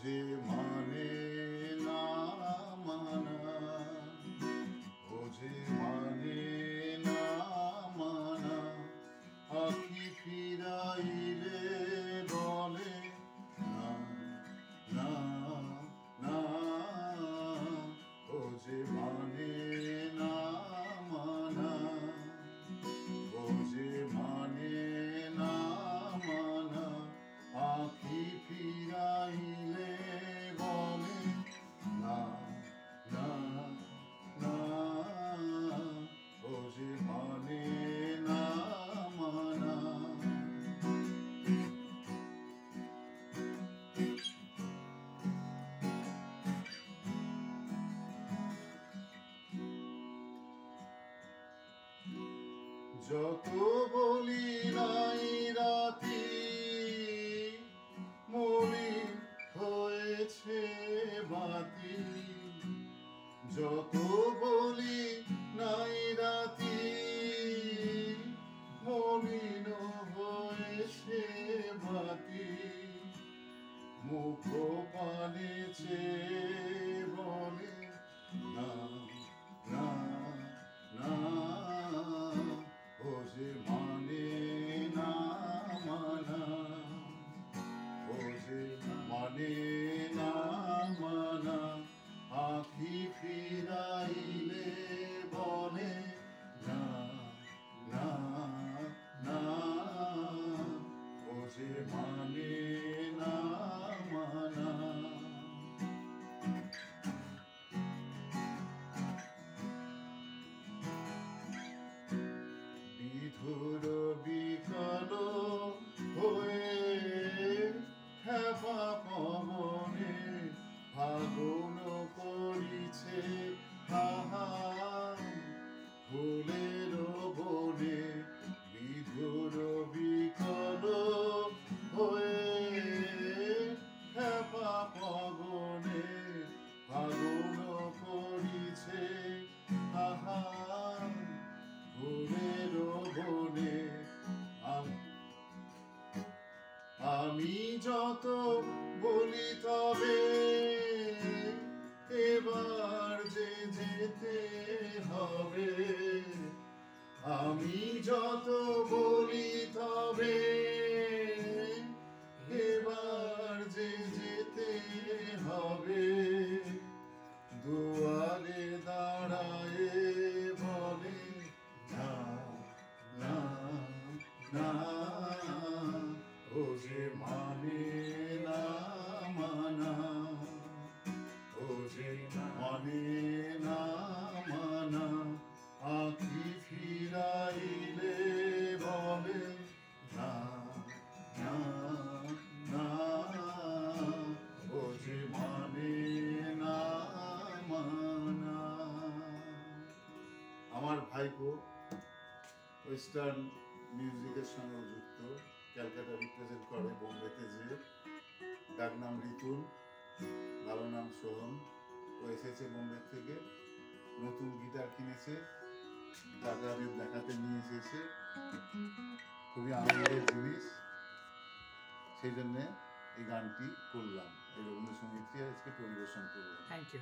যে মানে না মানা, ও যে মানে না মানা, আখি ফিরাইলে বলে না না না, ও যে মানে না মানা, ও যে মানে না মানা, আখি ফিরাইলে বলে না না না, ও যে মানে না মানা। যত বলি নাই রাতি মলিন হয়েছে বাতি, যত বলি নাই রাতি মলিন হয়েছে বাতি, মুখ পানে চেয়ে বলে না না না, ও যে মানে না মানা, ও যে মানে না মানা, আখি ফিরাইলে বলে না না না, ও যে মানে না মানা। বিধুর বিকল হয়ে খেপা পবনে ফাগুন করিছে হাহা ফুলের বনে, বিধুর বিকল হয়ে খেপা পবনে ফাগুন করিছে হাহা ফুলের বনে। আমি যত বলি তবে এবার যে যেতে হবে, আমি যত বলি তবে এবার যে যেতে হবে, দুয়ারে দাঁড়ায়ে বলে না না না, ও যে মানে না মানা, ও যে মানে না মানা, আখি ফিরাইলে বলে না না না, ও যে মানে না মানা। আমার ভাইপো ওয়েস্টার্ন মিউজিকের সঙ্গে যুক্ত, ক্যালকাটা রিপ্রেজেন্ট করে বোম্বেতে, যে ডাক নাম রিতুল, ভালো নাম সোহম। ও এসেছে বোম্বে থেকে, নতুন গিটার কিনেছে, দাদাদের দেখাতে নিয়ে এসেছে, খুবই আনন্দের জিনিস, সেই জন্যে এই গানটি করলাম, এই রবীন্দ্রসঙ্গীতটি আজকে পরিবেশন করলাম। Thank you.